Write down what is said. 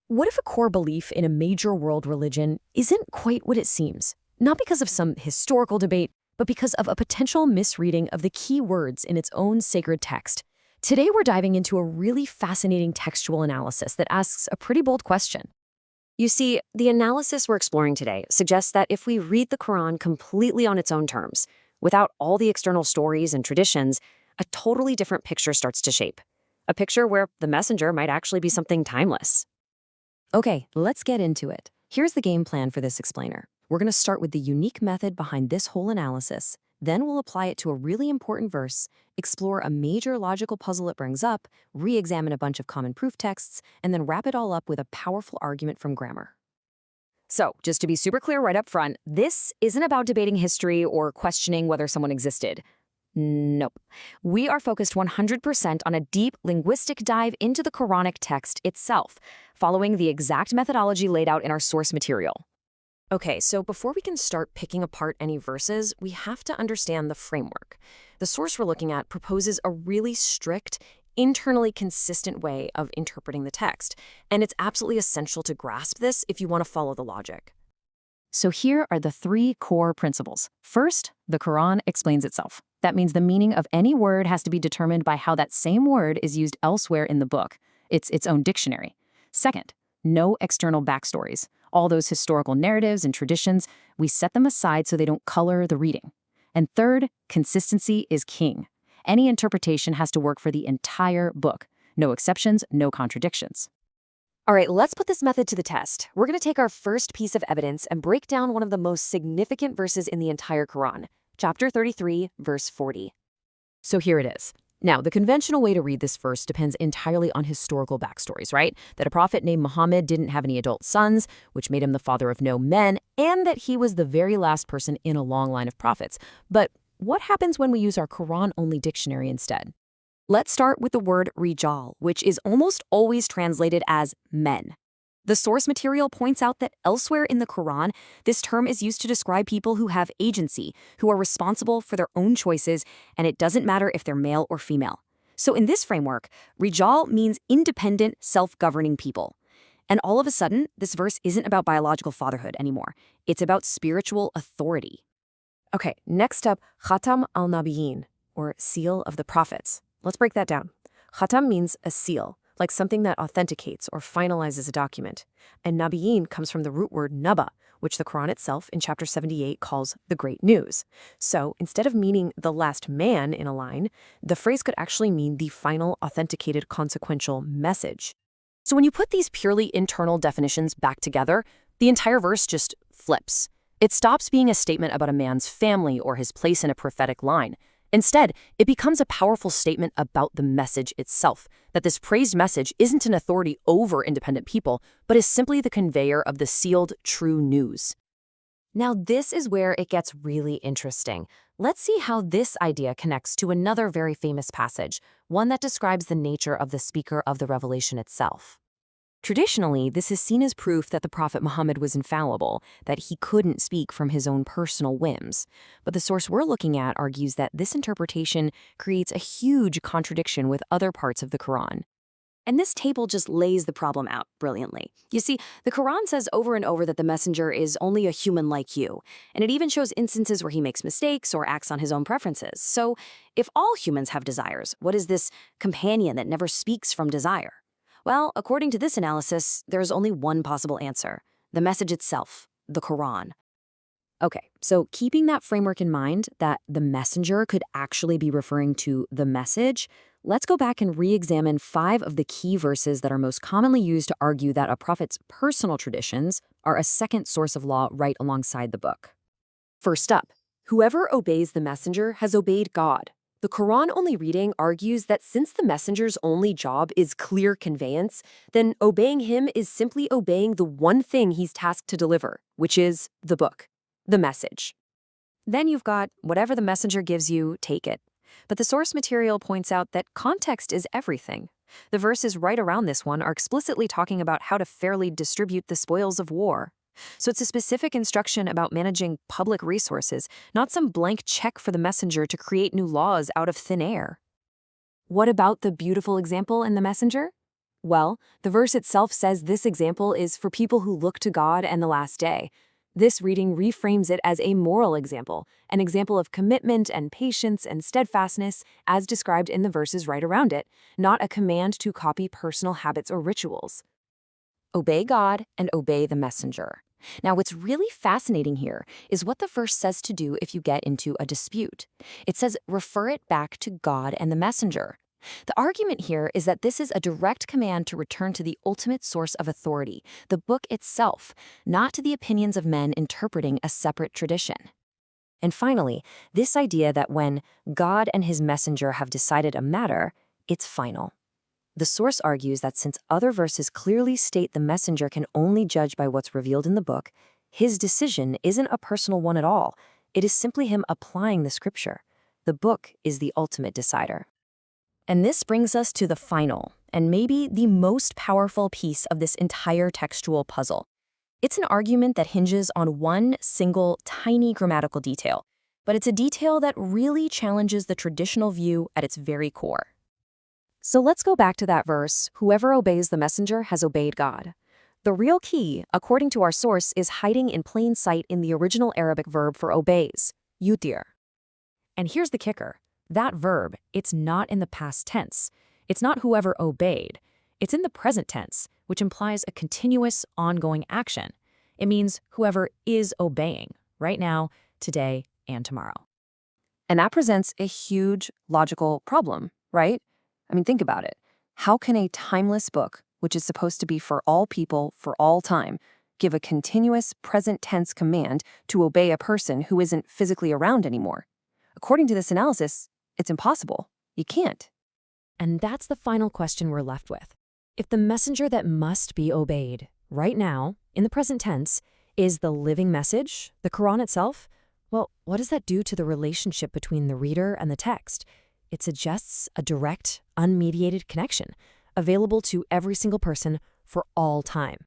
What if a core belief in a major world religion isn't quite what it seems? Not because of some historical debate, but because of a potential misreading of the key words in its own sacred text. Today we're diving into a really fascinating textual analysis that asks a pretty bold question. You see, the analysis we're exploring today suggests that if we read the Quran completely on its own terms, without all the external stories and traditions, a totally different picture starts to shape. A picture where the messenger might actually be something timeless. Okay, let's get into it. Here's the game plan for this explainer. We're going to start with the unique method behind this whole analysis. Then we'll apply it to a really important verse, explore a major logical puzzle it brings up, re-examine a bunch of common proof texts, and then wrap it all up with a powerful argument from grammar. So, just to be super clear right up front, this isn't about debating history or questioning whether someone existed. Nope. We are focused 100% on a deep linguistic dive into the Quranic text itself, following the exact methodology laid out in our source material. Okay, so before we can start picking apart any verses, we have to understand the framework. The source we're looking at proposes a really strict, internally consistent way of interpreting the text, and it's absolutely essential to grasp this if you want to follow the logic. So here are the three core principles. First, the Quran explains itself. That means the meaning of any word has to be determined by how that same word is used elsewhere in the book. It's its own dictionary. Second, no external backstories. All those historical narratives and traditions, we set them aside so they don't color the reading. And third, consistency is king. Any interpretation has to work for the entire book. No exceptions, no contradictions. All right, let's put this method to the test. We're going to take our first piece of evidence and break down one of the most significant verses in the entire Quran, chapter 33, verse 40. So here it is. Now, the conventional way to read this verse depends entirely on historical backstories, right? That a prophet named Muhammad didn't have any adult sons, which made him the father of no men, and that he was the very last person in a long line of prophets. But what happens when we use our Quran-only dictionary instead? Let's start with the word rijal, which is almost always translated as men. The source material points out that elsewhere in the Quran, this term is used to describe people who have agency, who are responsible for their own choices, and it doesn't matter if they're male or female. So in this framework, rijal means independent, self-governing people. And all of a sudden, this verse isn't about biological fatherhood anymore. It's about spiritual authority. Okay, next up, Khatam al-Nabiyyin, or seal of the prophets. Let's break that down. Khatam means a seal, like something that authenticates or finalizes a document. And Nabiyyin comes from the root word naba, which the Quran itself in chapter 78 calls the great news. So instead of meaning the last man in a line, the phrase could actually mean the final authenticated consequential message. So when you put these purely internal definitions back together, the entire verse just flips. It stops being a statement about a man's family or his place in a prophetic line. Instead, it becomes a powerful statement about the message itself, that this praised message isn't an authority over independent people, but is simply the conveyor of the sealed true news. Now, this is where it gets really interesting. Let's see how this idea connects to another very famous passage, one that describes the nature of the speaker of the revelation itself. Traditionally, this is seen as proof that the Prophet Muhammad was infallible, that he couldn't speak from his own personal whims. But the source we're looking at argues that this interpretation creates a huge contradiction with other parts of the Quran. And this table just lays the problem out brilliantly. You see, the Quran says over and over that the messenger is only a human like you, and it even shows instances where he makes mistakes or acts on his own preferences. So, if all humans have desires, what is this companion that never speaks from desire? Well, according to this analysis, there's only one possible answer: the message itself, the Quran. Okay, so keeping that framework in mind, that the messenger could actually be referring to the message, let's go back and re-examine 5 of the key verses that are most commonly used to argue that a prophet's personal traditions are a second source of law right alongside the book. First up, whoever obeys the messenger has obeyed God. The Quran-only reading argues that since the messenger's only job is clear conveyance, then obeying him is simply obeying the one thing he's tasked to deliver, which is the book, the message. Then you've got whatever the messenger gives you, take it. But the source material points out that context is everything. The verses right around this one are explicitly talking about how to fairly distribute the spoils of war. So it's a specific instruction about managing public resources, not some blank check for the messenger to create new laws out of thin air. What about the beautiful example in the messenger? Well, the verse itself says this example is for people who look to God and the last day. This reading reframes it as a moral example, an example of commitment and patience and steadfastness as described in the verses right around it, not a command to copy personal habits or rituals. Obey God and obey the messenger. Now, what's really fascinating here is what the verse says to do if you get into a dispute. It says, refer it back to God and the messenger. The argument here is that this is a direct command to return to the ultimate source of authority, the book itself, not to the opinions of men interpreting a separate tradition. And finally, this idea that when God and his messenger have decided a matter, it's final. The source argues that since other verses clearly state the messenger can only judge by what's revealed in the book, his decision isn't a personal one at all. It is simply him applying the scripture. The book is the ultimate decider. And this brings us to the final, and maybe the most powerful piece of this entire textual puzzle. It's an argument that hinges on one single, tiny grammatical detail, but it's a detail that really challenges the traditional view at its very core. So let's go back to that verse, whoever obeys the messenger has obeyed God. The real key, according to our source, is hiding in plain sight in the original Arabic verb for obeys, yutir. And here's the kicker. That verb, it's not in the past tense. It's not whoever obeyed. It's in the present tense, which implies a continuous, ongoing action. It means whoever is obeying, right now, today, and tomorrow. And that presents a huge logical problem, right? I mean, think about it. How can a timeless book, which is supposed to be for all people for all time, give a continuous present tense command to obey a person who isn't physically around anymore? According to this analysis, it's impossible. You can't. And that's the final question we're left with. If the messenger that must be obeyed right now, in the present tense, is the living message, the Quran itself, well, what does that do to the relationship between the reader and the text? It suggests a direct, unmediated connection, available to every single person for all time.